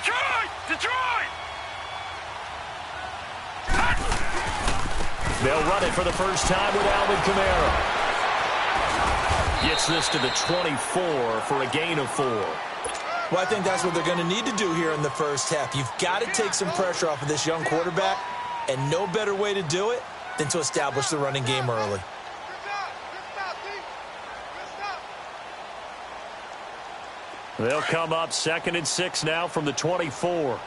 Detroit! Detroit! They'll run it for the first time with Alvin Kamara. Gets this to the 24 for a gain of 4. Well, I think that's what they're going to need to do here in the first half. You've got to take some pressure off of this young quarterback, and no better way to do it than to establish the running game early. They'll come up 2nd and 6 now from the 24. All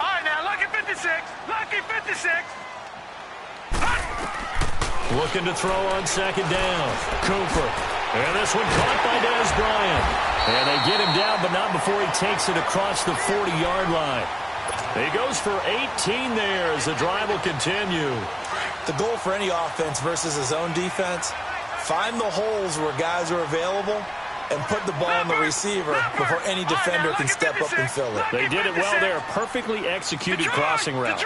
right, now, lucky 56. Lucky 56. Looking to throw on 2nd down. Cooper. And this one caught by Dez Bryant. And they get him down, but not before he takes it across the 40-yard line. He goes for 18 there as the drive will continue. The goal for any offense versus his own defense, find the holes where guys are available and put the ball in the receiver before any defender can step up and fill it. They did it well there. Perfectly executed crossing route.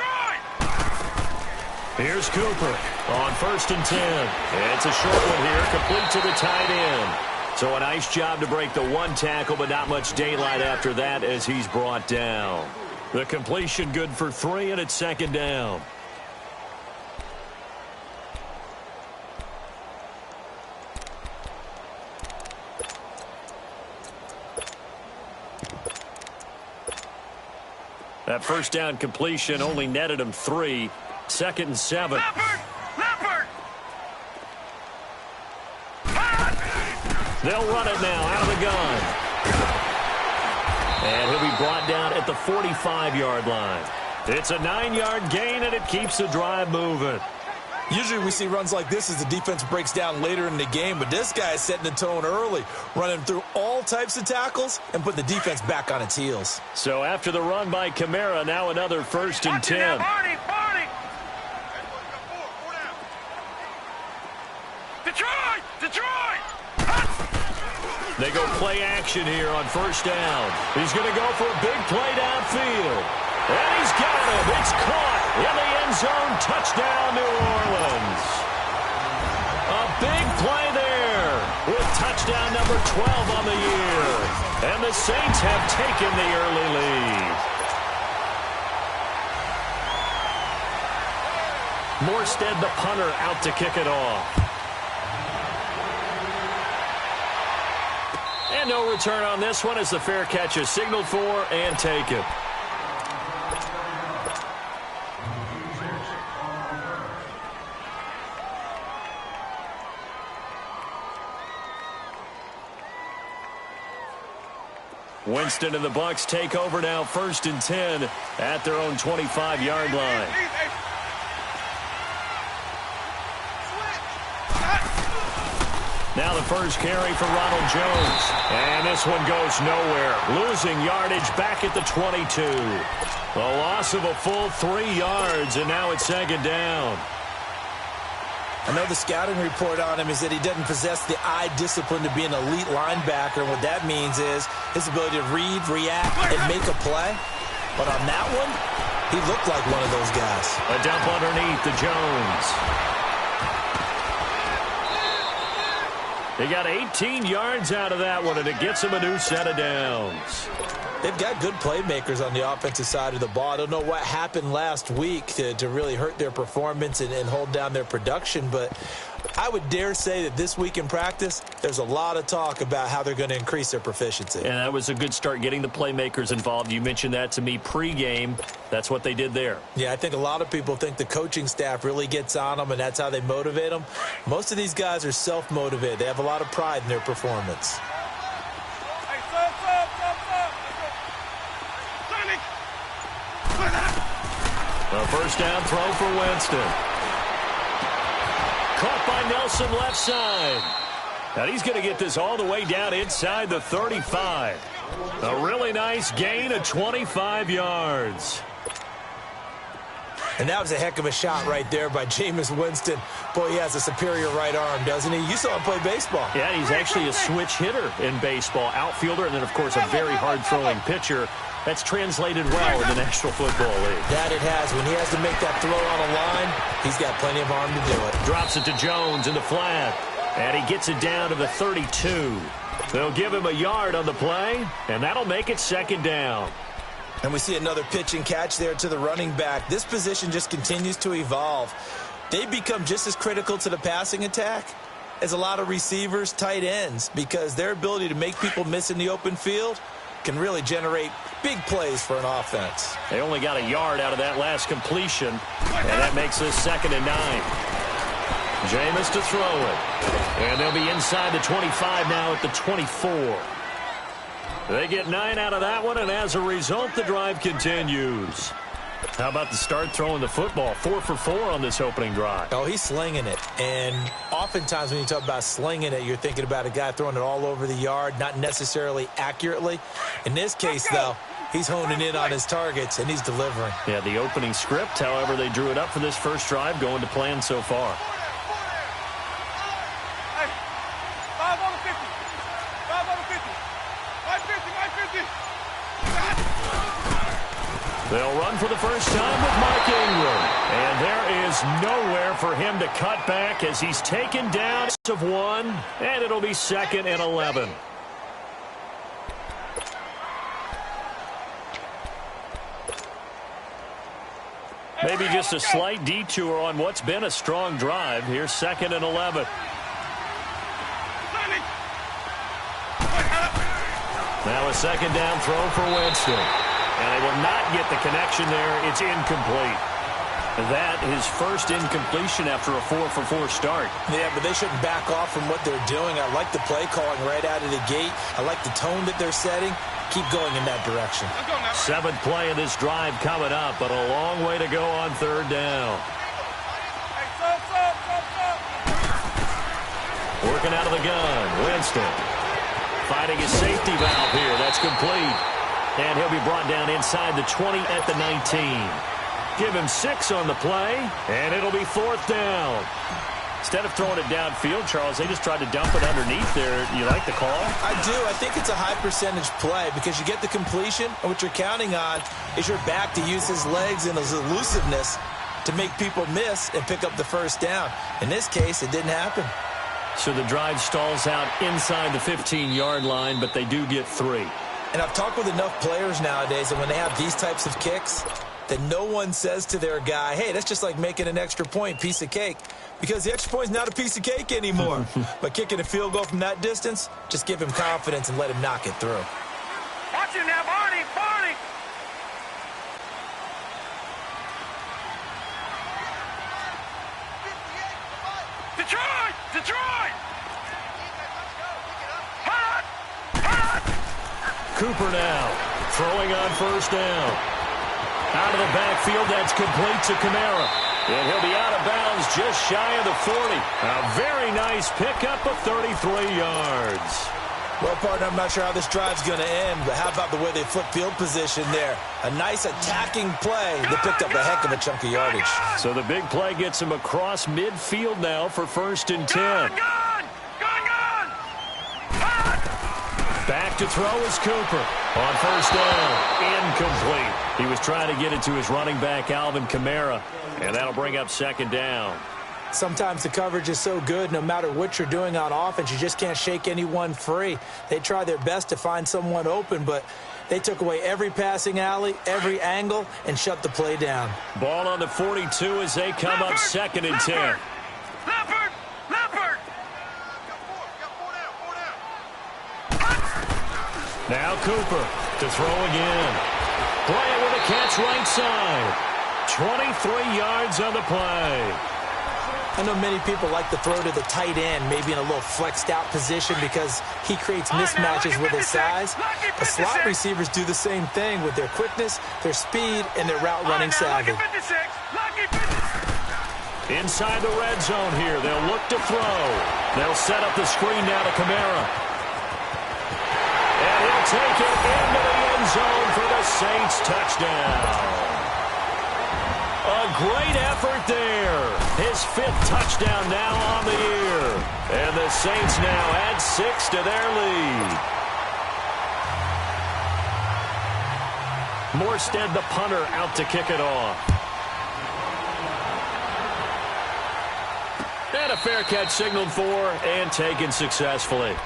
Here's Cooper on 1st and 10. It's a short one here, complete to the tight end. So a nice job to break the one tackle, but not much daylight after that as he's brought down. The completion good for 3, and it's 2nd down. That first down completion only netted him 3. 2nd and 7. Leopard! They'll run it now out of the gun. And he'll be brought down at the 45-yard line. It's a 9-yard gain, and it keeps the drive moving. Usually we see runs like this as the defense breaks down later in the game, but this guy is setting the tone early, running through all types of tackles and put the defense back on its heels. So after the run by Kamara, now another 1st and 10. Detroit! Detroit! They go play action here on 1st down. He's going to go for a big play downfield. And he's got it. It's caught in the end zone. Touchdown, New Orleans. A big play there with touchdown number 12 on the year. And the Saints have taken the early lead. Morstead, the punter, out to kick it off. And no return on this one as the fair catch is signaled for and taken. Winston and the Bucs take over now 1st and 10 at their own 25-yard line. Now the first carry for Ronald Jones. And this one goes nowhere. Losing yardage back at the 22. A loss of a full 3 yards, and now it's 2nd down. I know the scouting report on him is that he doesn't possess the eye discipline to be an elite linebacker. And what that means is his ability to read, react, and make a play. But on that one, he looked like one of those guys. A dump underneath to Jones. He got 18 yards out of that one, and it gets him a new set of downs. They've got good playmakers on the offensive side of the ball. I don't know what happened last week to really hurt their performance and hold down their production, but I would dare say that this week in practice, there's a lot of talk about how they're going to increase their proficiency. And that was a good start, getting the playmakers involved. You mentioned that to me pregame. That's what they did there. Yeah, I think a lot of people think the coaching staff really gets on them, and that's how they motivate them. Most of these guys are self-motivated. They have a lot of pride in their performance. A first down throw for Winston. Caught by Nelson left side. And he's going to get this all the way down inside the 35. A really nice gain of 25 yards. And that was a heck of a shot right there by Jameis Winston. Boy, he has a superior right arm, doesn't he? You saw him play baseball. Yeah, he's actually a switch hitter in baseball. Outfielder, and then, of course, a very hard-throwing pitcher. That's translated well in the National Football League. That it has. When he has to make that throw on a line, he's got plenty of arm to do it. Drops it to Jones in the flat. And he gets it down to the 32. They'll give him a yard on the play, and that'll make it second down. And we see another pitch and catch there to the running back. This position just continues to evolve. They become just as critical to the passing attack as a lot of receivers, tight ends, because their ability to make people miss in the open field can really generate big plays for an offense. They only got a yard out of that last completion, and that makes this 2nd and 9. Jameis to throw it. And they'll be inside the 25 now at the 24. They get 9 out of that one, and as a result, the drive continues. How about the start throwing the football? 4 for 4 on this opening drive. Oh, he's slinging it. And oftentimes when you talk about slinging it, you're thinking about a guy throwing it all over the yard, not necessarily accurately. In this case, though, he's honing in on his targets, and he's delivering. Yeah, the opening script, however, they drew it up for this first drive, going to plan so far. They'll run for the first time with Mark Ingram. And there is nowhere for him to cut back as he's taken down of 1, and it'll be 2nd and 11. Maybe just a slight detour on what's been a strong drive. Here's 2nd and 11. Now a 2nd down throw for Winston. And they will not get the connection there. It's incomplete. That is first incompletion after a 4 for 4 start. Yeah, but they shouldn't back off from what they're doing. I like the play calling right out of the gate. I like the tone that they're setting. Keep going in that direction. 7th play of this drive coming up, but a long way to go on 3rd down. Working out of the gun, Winston. Fighting his safety valve here. That's complete. And he'll be brought down inside the 20 at the 19. Give him 6 on the play, and it'll be 4th down. Instead of throwing it downfield, Charles, they just tried to dump it underneath there. You like the call? I do. I think it's a high percentage play because you get the completion, and what you're counting on is your back to use his legs and his elusiveness to make people miss and pick up the first down. In this case, it didn't happen. So the drive stalls out inside the 15-yard line, but they do get 3. And I've talked with enough players nowadays that when they have these types of kicks, that no one says to their guy, hey, that's just like making an extra point, piece of cake. Because the extra point is not a piece of cake anymore. But kicking a field goal from that distance, just give him confidence and let him knock it through. Watch it now, Barney! Barney! Detroit! Detroit! Hot! Hot! Cooper now throwing on 1st down. Out of the backfield, that's complete to Kamara. And he'll be out of bounds just shy of the 40. A very nice pickup of 33 yards. Well, partner, I'm not sure how this drive's going to end, but how about the way they flip field position there? A nice attacking play that picked up a heck of a chunk of yardage. So the big play gets him across midfield now for 1st and 10. Back to throw is Cooper. On 1st down, incomplete. He was trying to get it to his running back, Alvin Kamara, and that'll bring up 2nd down. Sometimes the coverage is so good, no matter what you're doing on offense, you just can't shake anyone free. They try their best to find someone open, but they took away every passing alley, every angle, and shut the play down. Ball on the 42 as they come up 2nd and 10. Leopard! Leopard! Now Cooper to throw again. Bryant with a catch right side. 23 yards on the play. I know many people like to throw to the tight end, maybe in a little flexed out position because he creates mismatches with his size. The slot receivers do the same thing with their quickness, their speed, and their route running savvy. Inside the red zone here, they'll look to throw. They'll set up the screen now to Kamara. And he'll take it into the end zone for the Saints touchdown. A great effort there. His 5th touchdown now on the year. And the Saints now add 6 to their lead. Morstead, the punter, out to kick it off. And a fair catch signaled for and taken successfully.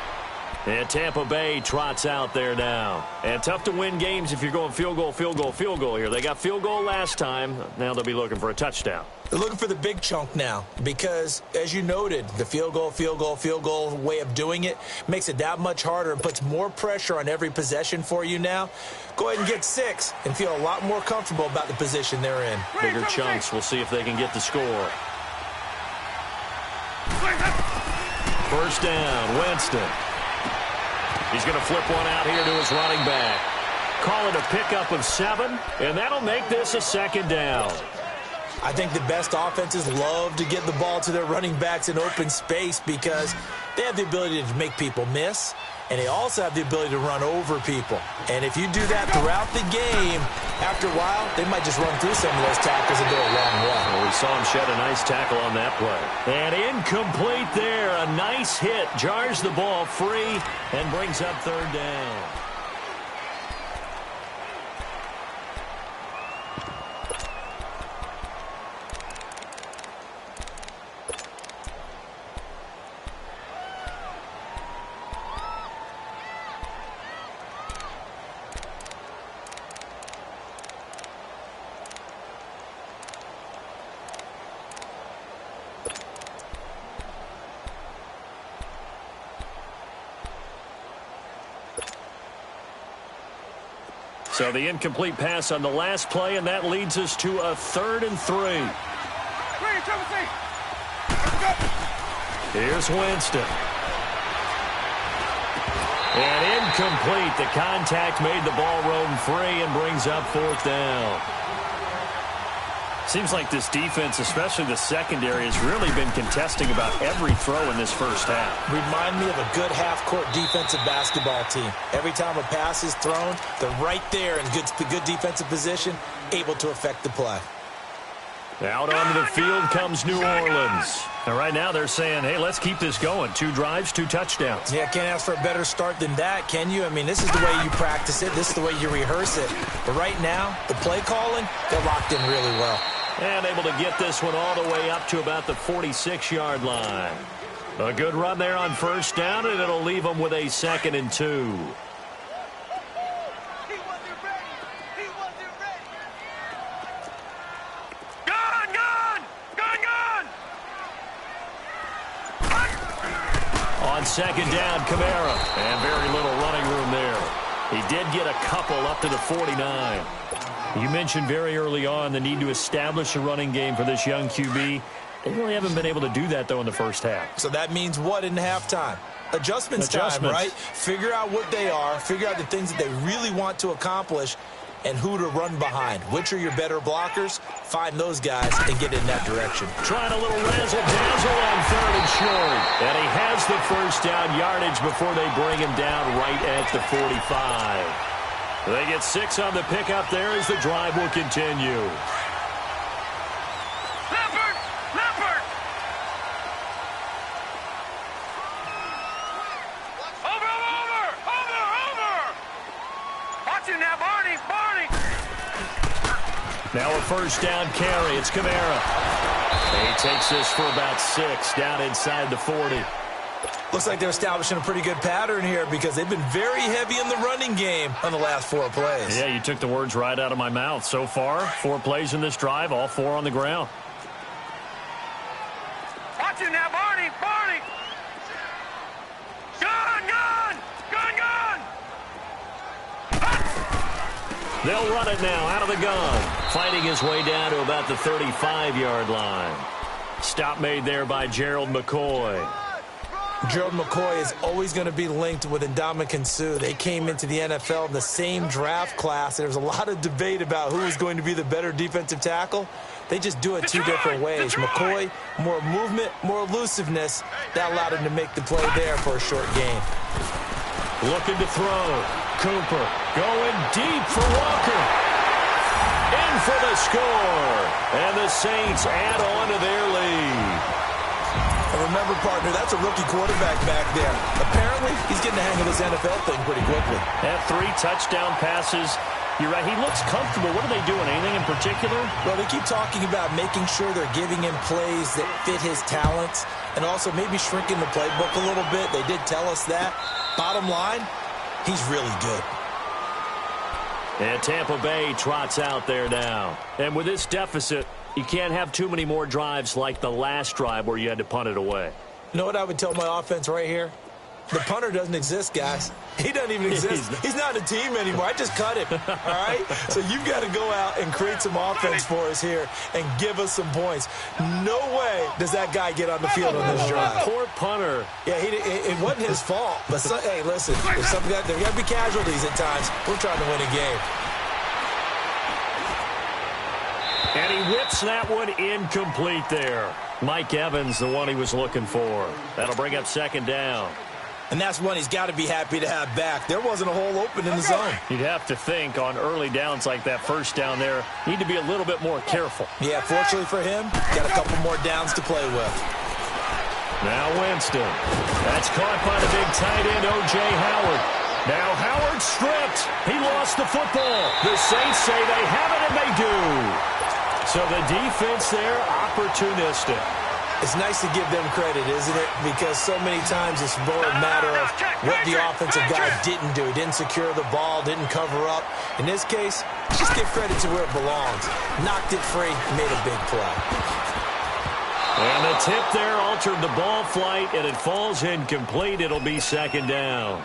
And Tampa Bay trots out there now. And tough to win games if you're going field goal, field goal, field goal here. They got field goal last time. Now they'll be looking for a touchdown. They're looking for the big chunk now because, as you noted, the field goal way of doing it makes it that much harder and puts more pressure on every possession for you now. Go ahead and get 6 and feel a lot more comfortable about the position they're in. Bigger chunks. We'll see if they can get the score. First down, Winston. He's going to flip one out here to his running back. Call it a pickup of 7, and that'll make this a second down. I think the best offenses love to get the ball to their running backs in open space because they have the ability to make people miss, and they also have the ability to run over people. And if you do that throughout the game, after a while, they might just run through some of those tackles and go a long way. Well, we saw him shed a nice tackle on that play. And incomplete there. A nice hit. Jars the ball free and brings up third down. So the incomplete pass on the last play, and that leads us to a 3rd and 3. Here's Winston. And incomplete. The contact made the ball roam free and brings up 4th down. Seems like this defense, especially the secondary, has really been contesting about every throw in this first half. Remind me of a good half-court defensive basketball team. Every time a pass is thrown, they're right there in good defensive position, able to affect the play. Out onto the field comes New Orleans. And right now they're saying, hey, let's keep this going. 2 drives, 2 touchdowns. Yeah, can't ask for a better start than that, can you? I mean, this is the way you practice it. This is the way you rehearse it. But right now, the play calling, they're locked in really well. And able to get this one all the way up to about the 46-yard line. A good run there on first down, and it'll leave them with a 2nd and 2. On 2nd down, Kamara. And very little running room there. He did get a couple up to the 49. You mentioned very early on the need to establish a running game for this young QB. They really haven't been able to do that, though, in the first half. So that means what in halftime? Adjustments time, right? Figure out what they are, figure out the things that they really want to accomplish, and who to run behind. Which are your better blockers? Find those guys and get in that direction. Trying a little razzle-dazzle on 3rd and short. And he has the first down yardage before they bring him down right at the 45. They get 6 on the pickup there as the drive will continue. Leopard! Leopard! Over! Watch it now, Barney! Now a first down carry. It's Kamara. He takes this for about 6 down inside the 40. Looks like they're establishing a pretty good pattern here because they've been very heavy in the running game on the last 4 plays. Yeah, you took the words right out of my mouth. So far, 4 plays in this drive, all 4 on the ground. Watch it now, Barney! Gun! They'll run it now out of the gun. Fighting his way down to about the 35-yard line. Stop made there by Gerald McCoy. Gerald McCoy is always going to be linked with Ndamukong Suh. They came into the NFL in the same draft class. There's a lot of debate about who is going to be the better defensive tackle. They just do it 2 different ways. McCoy, more movement, more elusiveness. That allowed him to make the play there for a short gain. Looking to throw. Cooper going deep for Walker. In for the score. And the Saints add on to their lead. And remember, partner, that's a rookie quarterback back there. Apparently, he's getting the hang of this NFL thing pretty quickly. Had 3 touchdown passes. You're right. He looks comfortable. What are they doing? Anything in particular? Well, they keep talking about making sure they're giving him plays that fit his talents and also maybe shrinking the playbook a little bit. They did tell us that. Bottom line, he's really good. And Tampa Bay trots out there now. And with this deficit, you can't have too many more drives like the last drive where you had to punt it away. You know what I would tell my offense right here? The punter doesn't exist, guys. He doesn't even exist. He's not a team anymore. I just cut him, all right? So you've got to go out and create some offense for us here and give us some points. No way does that guy get on the field on this drive. Poor punter. Yeah, it wasn't his fault. But, hey, listen, there got to be casualties at times. We're trying to win a game. And he whips that one incomplete there. Mike Evans, the one he was looking for. That'll bring up second down. And that's one he's got to be happy to have back. There wasn't a hole open in the zone. You'd have to think on early downs like that first down there, need to be a little bit more careful. Yeah, fortunately for him, got a couple more downs to play with. Now Winston. That's caught by the big tight end, O.J. Howard. Now Howard stripped. He lost the football. The Saints say they have it, and they do. So the defense there, opportunistic. It's nice to give them credit, isn't it? Because so many times it's more a matter of what the offensive guy didn't do. He didn't secure the ball, didn't cover up. In this case, just give credit to where it belongs. Knocked it free, made a big play. And the tip there altered the ball flight, and it falls incomplete. It'll be second down.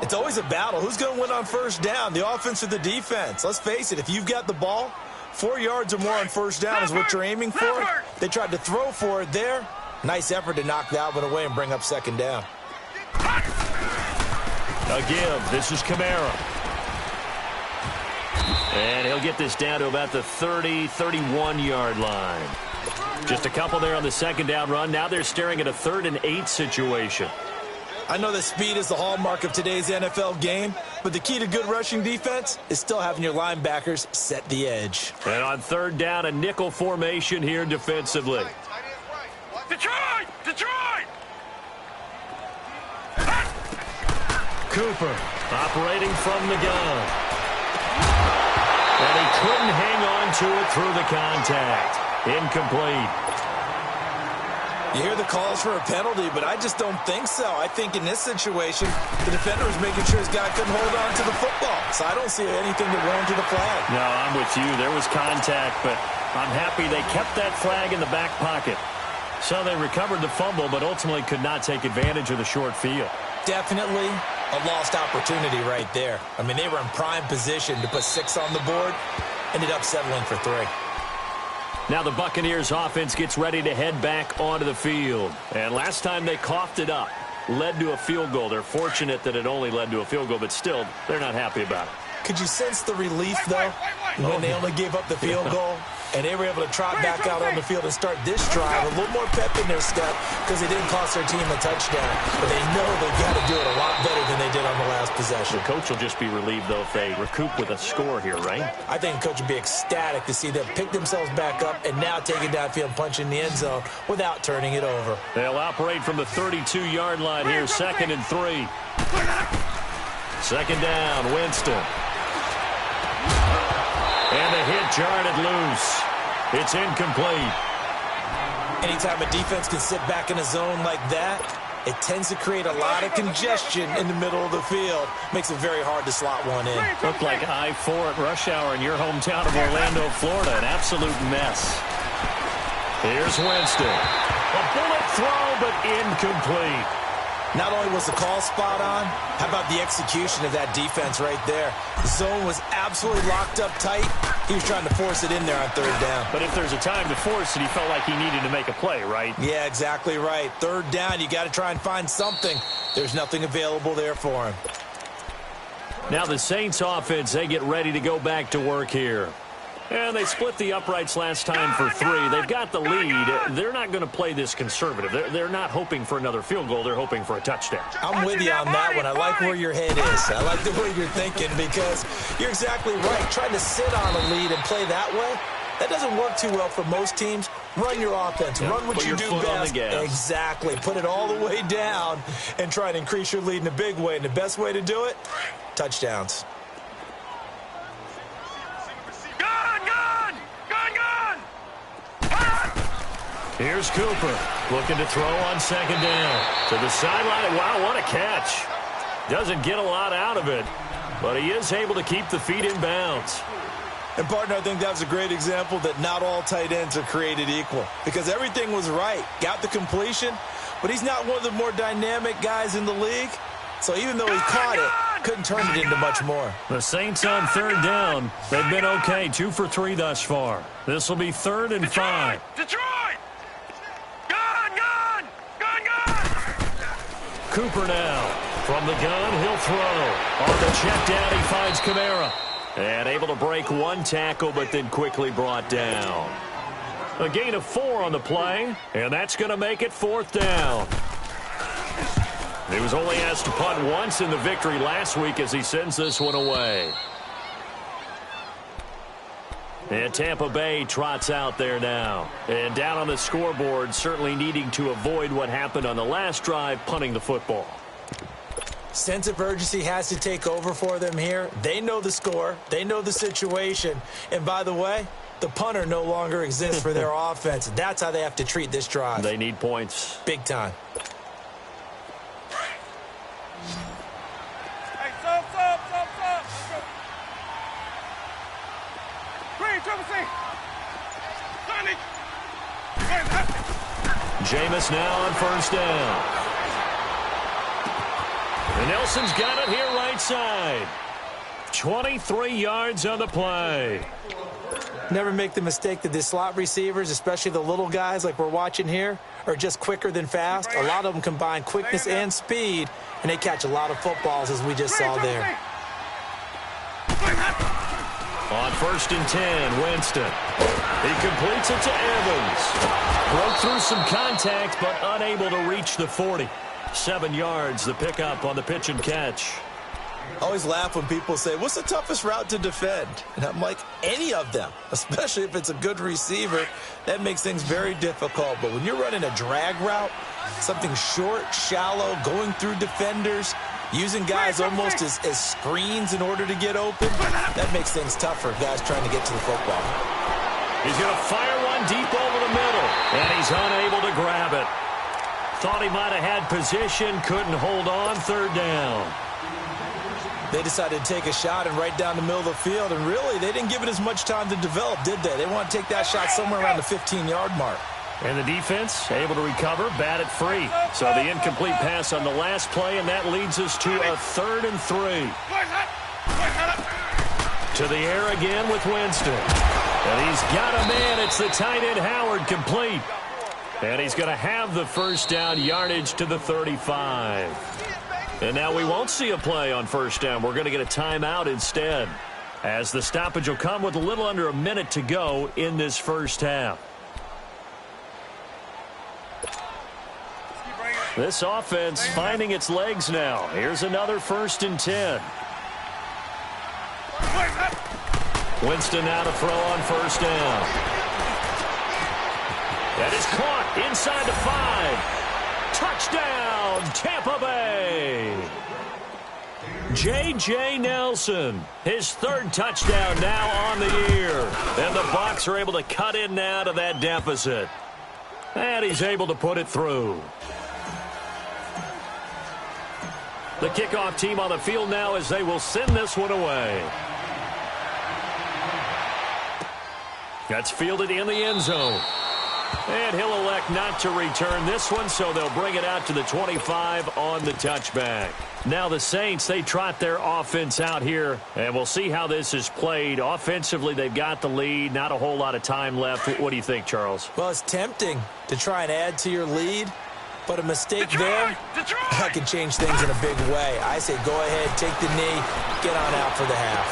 It's always a battle. Who's going to win on first down, the offense or the defense? Let's face it, if you've got the ball, 4 yards or more on first down is what you're aiming for. They tried to throw for it there. Nice effort to knock that one away and bring up second down. Again, this is Kamara. And he'll get this down to about the 30, 31-yard line. Just a couple there on the second down run. Now they're staring at a 3rd and 8 situation. I know that speed is the hallmark of today's NFL game, but the key to good rushing defense is still having your linebackers set the edge. And on third down, a nickel formation here defensively. Detroit! Detroit! Cooper operating from the gun. And he couldn't hang on to it through the contact. Incomplete. You hear the calls for a penalty, but I just don't think so. I think in this situation, the defender was making sure his guy couldn't hold on to the football. So I don't see anything that warranted a flag. No, I'm with you. There was contact, but I'm happy they kept that flag in the back pocket. So they recovered the fumble, but ultimately could not take advantage of the short field. Definitely a lost opportunity right there. I mean, they were in prime position to put 6 on the board, ended up settling for 3. Now the Buccaneers offense gets ready to head back onto the field. And last time they coughed it up, led to a field goal. They're fortunate that it only led to a field goal, but still, they're not happy about it. Could you sense the relief, though, when they only gave up the field goal? And they were able to trot back out on the field and start this drive. A little more pep in their step because they didn't cost their team a touchdown. But they know they've got to do it a lot better than they did on the last possession. The coach will just be relieved, though, if they recoup with a score here, right? I think the coach would be ecstatic to see them pick themselves back up and now take it downfield and punch in the end zone without turning it over. They'll operate from the 32-yard line here, 2nd and 3. Second down, Winston. And the hit jarred it loose. It's incomplete. Anytime a defense can sit back in a zone like that, it tends to create a lot of congestion in the middle of the field. Makes it very hard to slot one in. Looked like I-4 at rush hour in your hometown of Orlando, Florida. An absolute mess. Here's Winston. A bullet throw, but incomplete. Not only was the call spot on, how about the execution of that defense right there? The zone was absolutely locked up tight. He was trying to force it in there on third down. But if there's a time to force it, he felt like he needed to make a play, right? Yeah, exactly right. Third down, you got to try and find something. There's nothing available there for him. Now the Saints offense, they get ready to go back to work here. And they split the uprights last time for 3. They've got the lead. They're not going to play this conservative. They're not hoping for another field goal. They're hoping for a touchdown. I'm with you on that one. I like where your head is. I like the way you're thinking because you're exactly right. Trying to sit on a lead and play that way, that doesn't work too well for most teams. Run your offense. Yeah, run what you do best. Exactly. Put it all the way down and try to increase your lead in a big way. And the best way to do it, touchdowns. Here's Cooper looking to throw on second down. To the sideline. Wow, what a catch. Doesn't get a lot out of it, but he is able to keep the feet in bounds. And, partner, I think that was a great example that not all tight ends are created equal because everything was right. Got the completion, but he's not one of the more dynamic guys in the league. So even though he caught it, couldn't turn it into much more. The Saints on third down. They've been okay, 2 for 3 thus far. This will be 3rd and 5. Detroit! Gun! Cooper now. From the gun, he'll throw. On the check down, he finds Kamara. And able to break one tackle, but then quickly brought down. A gain of 4 on the play, and that's going to make it 4th down. He was only asked to punt once in the victory last week as he sends this one away. And Tampa Bay trots out there now. And down on the scoreboard, certainly needing to avoid what happened on the last drive, punting the football. Sense of urgency has to take over for them here. They know the score. They know the situation. And by the way, the punter no longer exists for their offense. That's how they have to treat this drive. They need points. Big time. Hey, stop. Green, Triple C. Sonny. Jameis now on first down. And Nelson's got it here right side. 23 yards on the play. Never make the mistake that the slot receivers, especially the little guys like we're watching here, are just quicker than fast. A lot of them combine quickness and speed, and they catch a lot of footballs, as we just saw there. On 1st and 10, Winston. He completes it to Evans. Broke through some contact, but unable to reach the 40. 7 yards, the pickup on the pitch and catch. I always laugh when people say, what's the toughest route to defend? And I'm like, any of them, especially if it's a good receiver. That makes things very difficult. But when you're running a drag route, something short, shallow, going through defenders, using guys almost as screens in order to get open, that makes things tough for guys trying to get to the football. He's going to fire one deep over the middle, and he's unable to grab it. Thought he might have had position, couldn't hold on, 3rd down. They decided to take a shot and right down the middle of the field, and really, they didn't give it as much time to develop, did they? They want to take that shot somewhere around the 15-yard mark. And the defense able to recover, bat it free. So the incomplete pass on the last play, and that leads us to a 3rd and 3. To the air again with Winston. And he's got a man. It's the tight end Howard, complete. And he's going to have the first down, yardage to the 35. And now we won't see a play on first down. We're going to get a timeout instead, as the stoppage will come with a little under a minute to go in this first half. This offense finding its legs now. Here's another 1st and 10. Winston now to throw on first down. That is caught inside the 5. Touchdown, Tampa Bay. J.J. Nelson, his 3rd touchdown now on the year. And the Bucs are able to cut in now to that deficit. And he's able to put it through. The kickoff team on the field now as they will send this one away. That's fielded in the end zone. And he'll elect not to return this one, so they'll bring it out to the 25 on the touchback. Now the Saints, they trot their offense out here, and we'll see how this is played. Offensively, they've got the lead. Not a whole lot of time left. What do you think, Charles? Well, it's tempting to try and add to your lead, but a mistake there, that can change things in a big way. I say go ahead, take the knee, get on out for the half.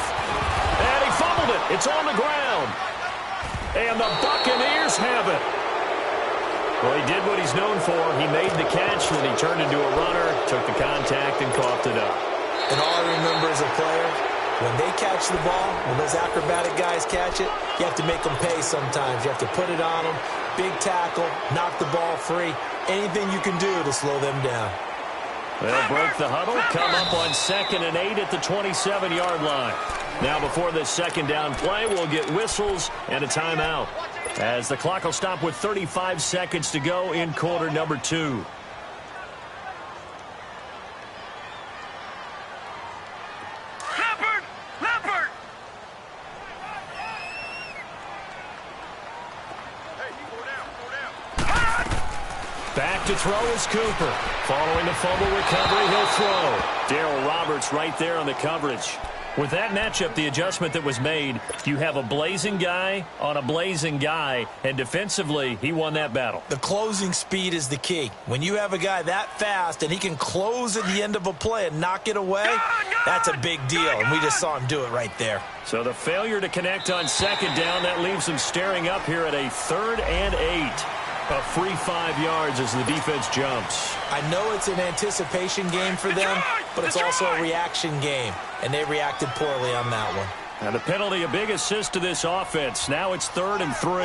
And he fumbled it. It's on the ground. And the Buccaneers have it. Well, he did what he's known for. He made the catch, and then he turned into a runner, took the contact, and coughed it up. And all I remember as a player, when they catch the ball, when those acrobatic guys catch it, you have to make them pay sometimes. You have to put it on them, big tackle, knock the ball free, anything you can do to slow them down. They'll break the huddle, come up on 2nd and 8 at the 27-yard line. Now before this second down play, we'll get whistles and a timeout. as the clock will stop with 35 seconds to go in quarter number 2. Back to throw is Cooper. Following the fumble recovery, he'll throw. Darryl Roberts right there on the coverage. With that matchup, the adjustment that was made, you have a blazing guy on a blazing guy, and defensively, he won that battle. The closing speed is the key. When you have a guy that fast and he can close at the end of a play and knock it away, that's a big deal, and we just saw him do it right there. So the failure to connect on second down, that leaves him staring up here at a 3rd and 8. A free 5 yards as the defense jumps. I know it's an anticipation game for them, but it's also a reaction game, and they reacted poorly on that one. And the penalty, a big assist to this offense. Now it's 3rd and 3.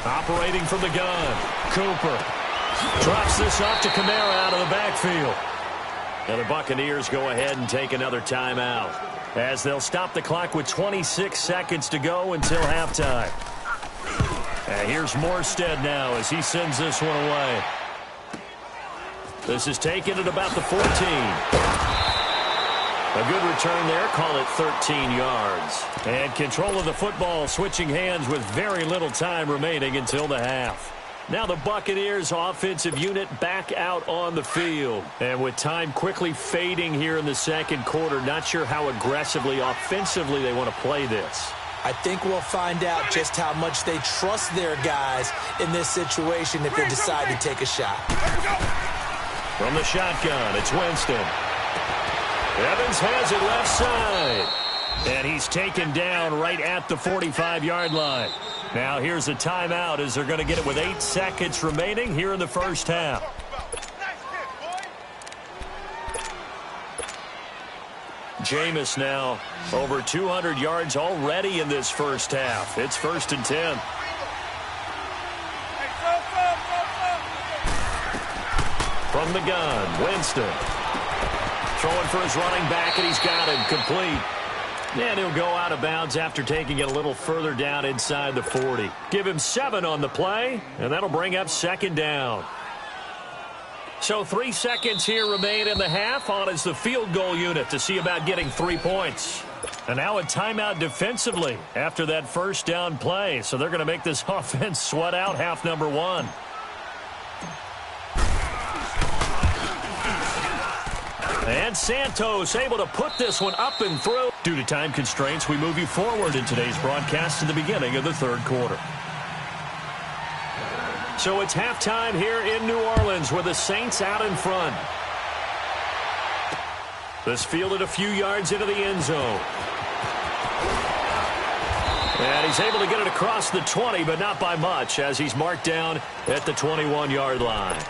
Operating from the gun, Cooper drops this off to Kamara out of the backfield. And the Buccaneers go ahead and take another timeout as they'll stop the clock with 26 seconds to go until halftime. And here's Morstead now as he sends this one away. This is taken at about the 14. A good return there, call it 13 yards. And control of the football switching hands with very little time remaining until the half. Now the Buccaneers offensive unit back out on the field. And with time quickly fading here in the second quarter, not sure how aggressively offensively they want to play this. I think we'll find out just how much they trust their guys in this situation if they decide to take a shot. From the shotgun, it's Winston. Evans has it left side. And he's taken down right at the 45-yard line. Now here's a timeout as they're going to get it with 8 seconds remaining here in the first half. Jameis now over 200 yards already in this first half. It's 1st and 10. From the gun, Winston. Throwing for his running back, and he's got him complete. And he'll go out of bounds after taking it a little further down inside the 40. Give him 7 on the play, and that'll bring up 2nd down. So 3 seconds here remain in the half. On is the field goal unit to see about getting 3 points. And now a timeout defensively after that first down play. So they're going to make this offense sweat out half number 1. And Santos able to put this one up and through. Due to time constraints, we move you forward in today's broadcast to the beginning of the 3rd quarter. So it's halftime here in New Orleans with the Saints out in front. This fielded a few yards into the end zone. And he's able to get it across the 20, but not by much as he's marked down at the 21-yard line.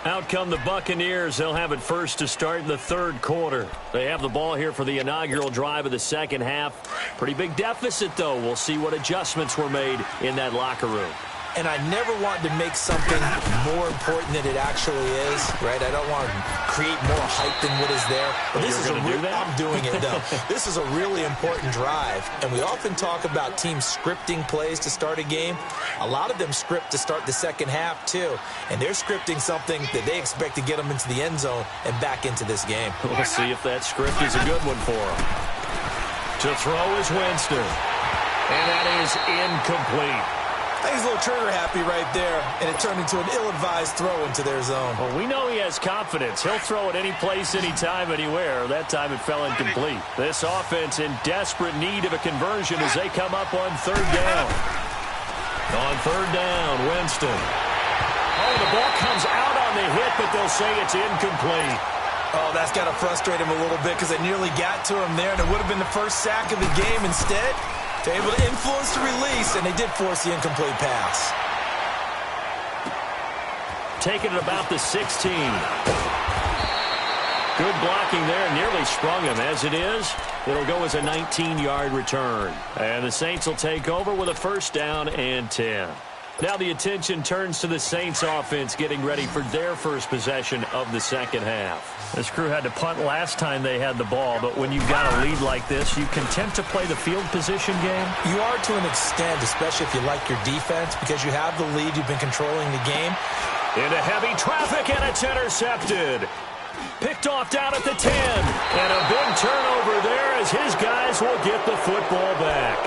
Out come the Buccaneers. They'll have it first to start in the 3rd quarter. They have the ball here for the inaugural drive of the second half. Pretty big deficit, though. We'll see what adjustments were made in that locker room. And I never want to make something more important than it actually is, right? I don't want to create more hype than what is there. But this is I'm doing it, though. This is a really important drive. And we often talk about teams scripting plays to start a game. A lot of them script to start the second half, too. And they're scripting something that they expect to get them into the end zone and back into this game. We'll see if that script is a good one for them. To throw is Winston. And that is incomplete. I think he's a little trigger happy right there, and it turned into an ill-advised throw into their zone. Well, we know he has confidence. He'll throw it any place, anytime, anywhere. That time it fell incomplete. This offense in desperate need of a conversion as they come up on 3rd down. On 3rd down, Winston. Oh, the ball comes out on the hit, but they'll say it's incomplete. Oh, that's got to frustrate him a little bit because they nearly got to him there, and it would have been the first sack of the game. Instead, they're able to influence the release, and they did force the incomplete pass. Taking it about the 16. Good blocking there, nearly sprung him. As it is, it'll go as a 19-yard return. And the Saints will take over with a 1st down and 10. Now the attention turns to the Saints offense getting ready for their first possession of the second half. This crew had to punt last time they had the ball, but when you've got a lead like this, you content to play the field position game? You are to an extent, especially if you like your defense, because you have the lead, you've been controlling the game. Into heavy traffic, and it's intercepted. Picked off down at the 10. And a big turnover there as his guys will get the football back.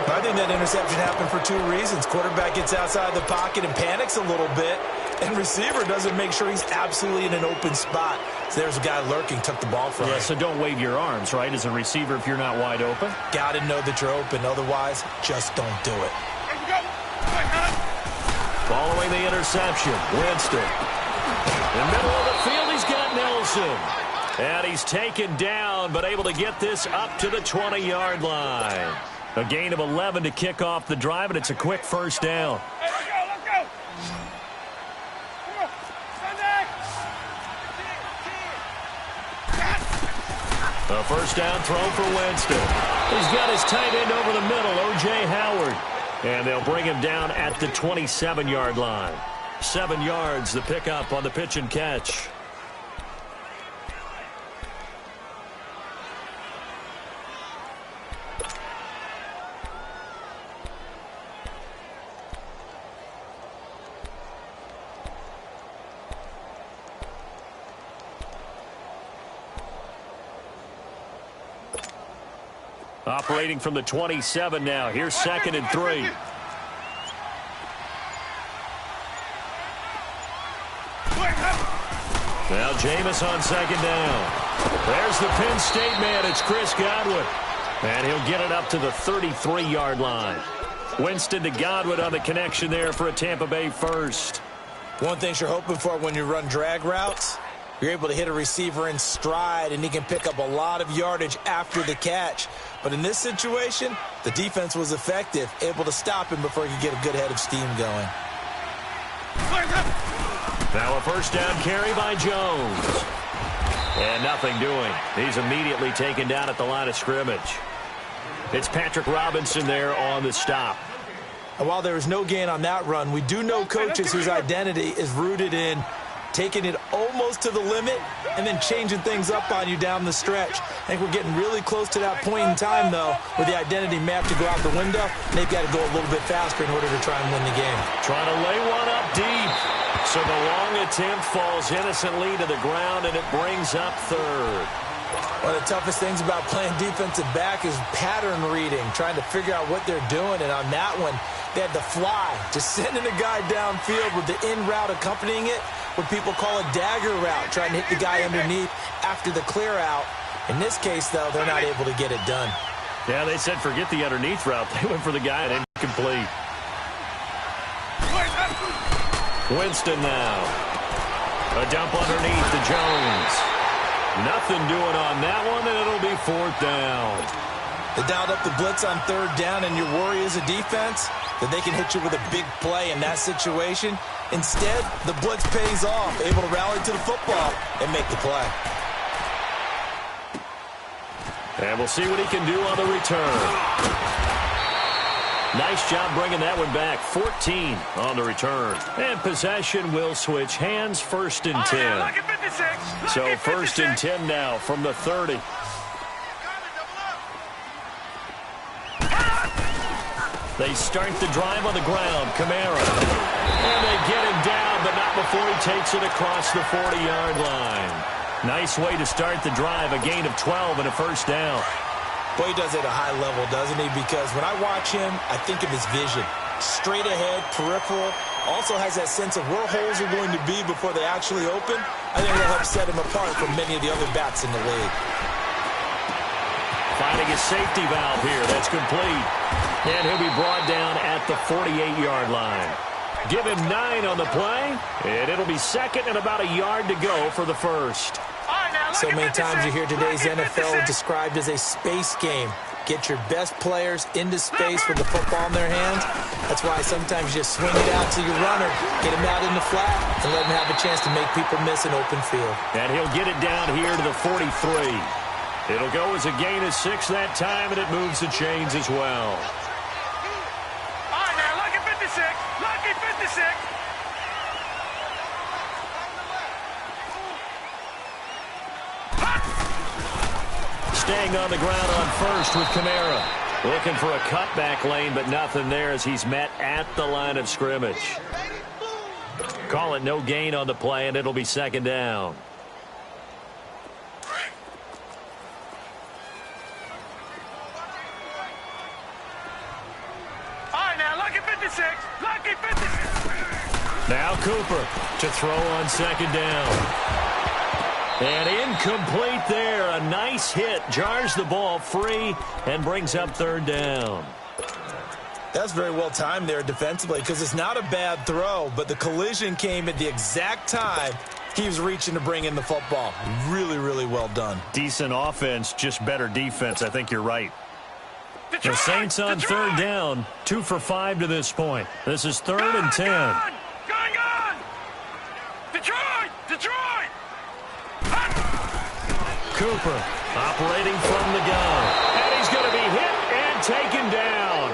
I think that interception happened for two reasons. Quarterback gets outside the pocket and panics a little bit, and receiver doesn't make sure he's absolutely in an open spot. So there's a guy lurking, took the ball from him. Yeah, so don't wave your arms, right, as a receiver if you're not wide open? Got to know that you're open. Otherwise, just don't do it. Following the interception, Winston. In the middle of the field, he's got Nelson. And he's taken down, but able to get this up to the 20-yard line. A gain of 11 to kick off the drive, and it's a quick first down. Let's go. Come on. Sunday. A first down throw for Winston. He's got his tight end over the middle, O.J. Howard. And they'll bring him down at the 27-yard line. 7 yards, the pickup on the pitch and catch. Operating from the 27 now. Here's 2nd and 3. Now Jameis on 2nd down. There's the Penn State man. It's Chris Godwin. And he'll get it up to the 33-yard line. Winston to Godwin on the connection there for a Tampa Bay first. One thing you're hoping for when you run drag routes, you're able to hit a receiver in stride, and he can pick up a lot of yardage after the catch. But in this situation, the defense was effective, able to stop him before he could get a good head of steam going. Now a first down carry by Jones. And nothing doing. He's immediately taken down at the line of scrimmage. It's Patrick Robinson there on the stop. And while there was no gain on that run, we do know coaches whose identity is rooted in taking it almost to the limit and then changing things up on you down the stretch. I think we're getting really close to that point in time, though, where the identity may have to go out the window, and they've got to go a little bit faster in order to try and win the game. Trying to lay one up deep. So the long attempt falls innocently to the ground, and it brings up 3rd. One of the toughest things about playing defensive back is pattern reading, trying to figure out what they're doing. And on that one, they had to fly, just sending a guy downfield with the in route accompanying it, what people call a dagger route, trying to hit the guy underneath after the clear out. In this case, though, they're not able to get it done. Yeah, they said forget the underneath route. They went for the guy and incomplete. Winston now. A dump underneath to Jones. Nothing doing on that one, and it'll be 4th down. They dialed up the blitz on 3rd down, and your worry as a defense that they can hit you with a big play in that situation. Instead, the blitz pays off, able to rally to the football and make the play. And we'll see what he can do on the return. Nice job bringing that one back. 14 on the return. And possession will switch hands. 1st and 10. So 1st and 10 now from the 30. They start the drive on the ground. Kamara. And they get him down, but not before he takes it across the 40-yard line. Nice way to start the drive. A gain of 12 and a first down. Boy, he does it at a high level, doesn't he? Because when I watch him, I think of his vision. Straight ahead, peripheral. Also has that sense of where holes are going to be before they actually open. I think that'll help set him apart from many of the other backs in the league. Finding a safety valve here. That's complete. And he'll be brought down at the 48-yard line. Give him 9 on the play, and it'll be 2nd and about a yard to go for the first. So many times you hear today's NFL described as a space game. Get your best players into space with the football in their hands. That's why sometimes you just swing it out to your runner, get him out in the flat, and let him have a chance to make people miss an open field. And he'll get it down here to the 43. It'll go as a gain of 6 that time, and it moves the chains as well. All right, now look at 56. 56. Staying on the ground on first with Kamara. Looking for a cutback lane, but nothing there as he's met at the line of scrimmage. Call it no gain on the play, and it'll be second down. All right, now, lucky 56. Lucky 56. Now Cooper to throw on second down. And incomplete there. A nice hit. Jars the ball free and brings up third down. That's very well timed there defensively because it's not a bad throw, but the collision came at the exact time he was reaching to bring in the football. Really, really well done. Decent offense, just better defense. I think you're right. The Saints on third down. 2 for 5 to this point. This is third and 10. Gone! Detroit! Detroit! Cooper operating from the gun. And he's going to be hit and taken down.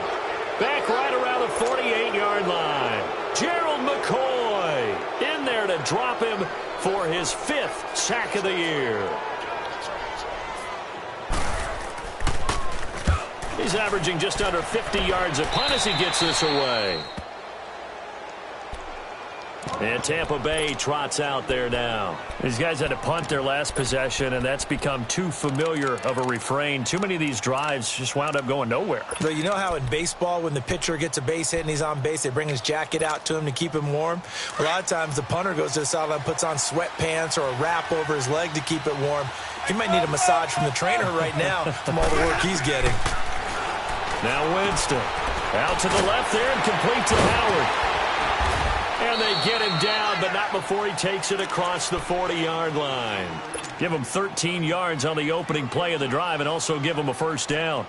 Back right around the 48-yard line. Gerald McCoy in there to drop him for his 5th sack of the year. He's averaging just under 50 yards a punt as he gets this away. And Tampa Bay trots out there now. These guys had to punt their last possession, and that's become too familiar of a refrain. Too many of these drives just wound up going nowhere. But you know how in baseball, when the pitcher gets a base hit and he's on base, they bring his jacket out to him to keep him warm? A lot of times the punter goes to the sideline, puts on sweatpants or a wrap over his leg to keep it warm. He might need a massage from the trainer right now from all the work he's getting. Now Winston out to the left there and complete to Howard. And they get him down, but not before he takes it across the 40-yard line. Give him 13 yards on the opening play of the drive and also give him a first down.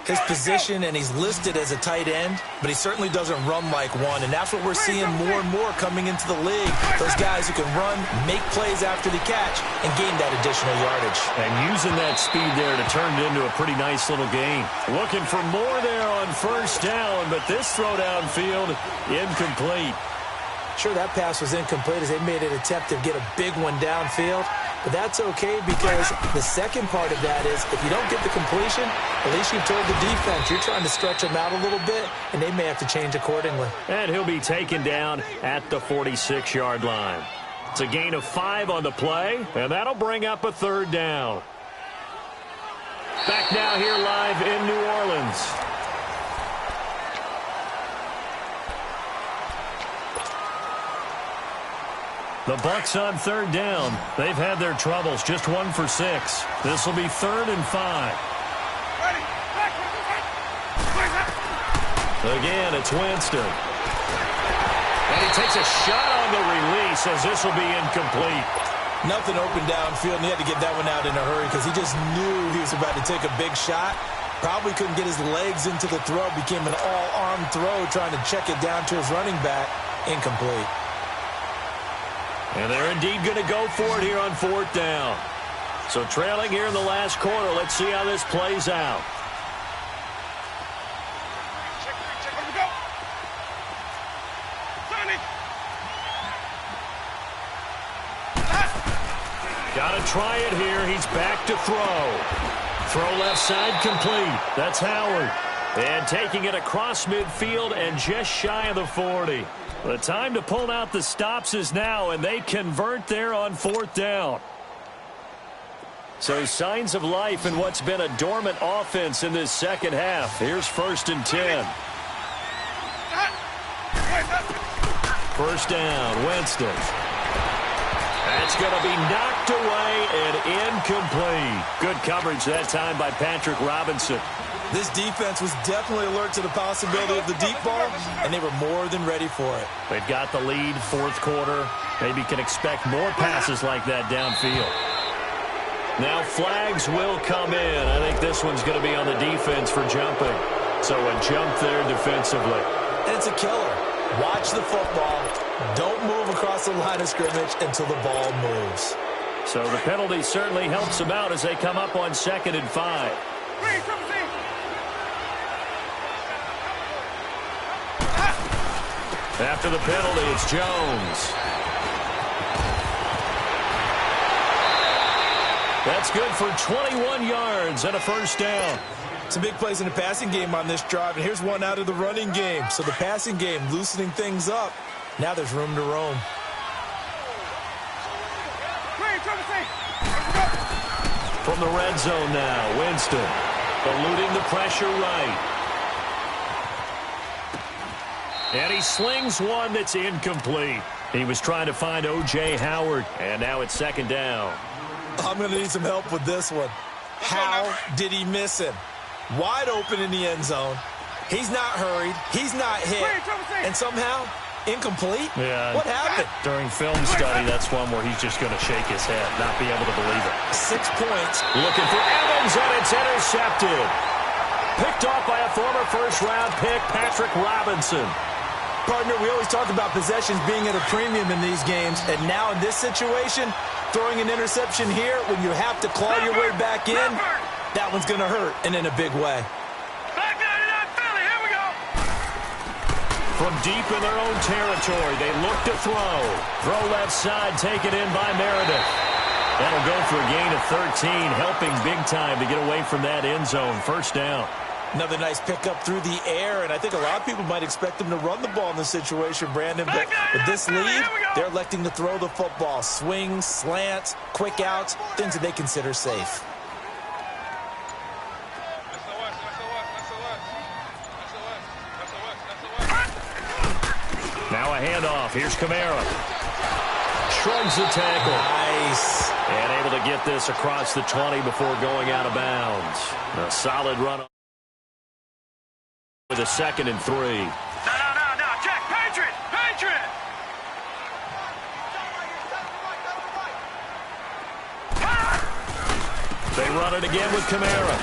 His position, and he's listed as a tight end, but he certainly doesn't run like one, and that's what we're seeing more and more coming into the league. Those guys who can run, make plays after the catch, and gain that additional yardage. And using that speed there to turn it into a pretty nice little gain. Looking for more there on first down, but this throw downfield, incomplete. Sure, that pass was incomplete as they made an attempt to get a big one downfield. But that's okay because the second part of that is if you don't get the completion, at least you've told the defense you're trying to stretch them out a little bit, and they may have to change accordingly. And he'll be taken down at the 46-yard line. It's a gain of 5 on the play, and that'll bring up a third down. Back now here live in New Orleans. The Bucs on third down. They've had their troubles. Just 1 for 6. This will be 3rd and 5. Again, it's Winston. And he takes a shot on the release as this will be incomplete. Nothing open downfield, and he had to get that one out in a hurry because he just knew he was about to take a big shot. Probably couldn't get his legs into the throw. Became an all-arm throw trying to check it down to his running back. Incomplete. And they're indeed going to go for it here on 4th down. So trailing here in the last quarter. Let's see how this plays out. Check, let me go. Sonny. Got to try it here. He's back to throw. Throw left side complete. That's Howard. And taking it across midfield and just shy of the 40. The time to pull out the stops is now, and they convert there on 4th down. So signs of life in what's been a dormant offense in this second half. Here's 1st and 10. First down, Winston. That's going to be knocked away and incomplete. Good coverage that time by Patrick Robinson. This defense was definitely alert to the possibility of the deep ball, and they were more than ready for it. They've got the lead, 4th quarter. Maybe can expect more passes like that downfield. Now flags will come in. I think this one's going to be on the defense for jumping. So a jump there defensively. And it's a killer. Watch the football. Don't move across the line of scrimmage until the ball moves. So the penalty certainly helps them out as they come up on 2nd and 5. After the penalty, it's Jones. That's good for 21 yards and a first down. Some big plays in the passing game on this drive, and here's one out of the running game. So the passing game loosening things up. Now there's room to roam. From the red zone now, Winston eluding the pressure right. And he slings one that's incomplete. He was trying to find O.J. Howard, and now it's second down. I'm going to need some help with this one. How did he miss him? Wide open in the end zone. He's not hurried. He's not hit. And somehow, incomplete? Yeah. What happened? During film study, that's one where he's just going to shake his head, not be able to believe it. 6 points. Looking for Evans, and it's intercepted. Picked off by a former first-round pick, Patrick Robinson. Partner, we always talk about possessions being at a premium in these games, and now in this situation, throwing an interception here when you have to claw your way back in, that one's going to hurt, and in a big way. Back 99 Philly, here we go. From deep in their own territory, they look to throw. Throw left side, taken in by Meredith. That'll go for a gain of 13, helping big time to get away from that end zone. First down. Another nice pickup through the air, and I think a lot of people might expect them to run the ball in this situation, Brandon. But with this lead, they're electing to throw the football. Swings, slants, quick outs, things that they consider safe. Now a handoff. Here's Kamara. Shrugs the tackle. Nice. And able to get this across the 20 before going out of bounds. A solid run with a 2nd and 3. No, check. Patriot. They run it again with Kamara.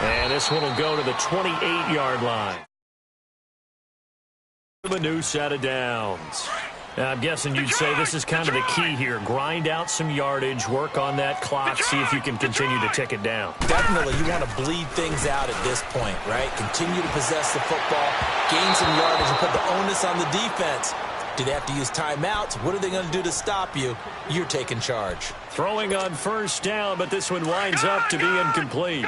And this one will go to the 28-yard line. A new set of downs. Now, I'm guessing you'd say this is kind of the key here. Grind out some yardage, work on that clock, see if you can continue to tick it down. Definitely, you want to bleed things out at this point, right? Continue to possess the football, gain some yardage, and put the onus on the defense. Do they have to use timeouts? What are they going to do to stop you? You're taking charge. Throwing on first down, but this one winds up to be incomplete.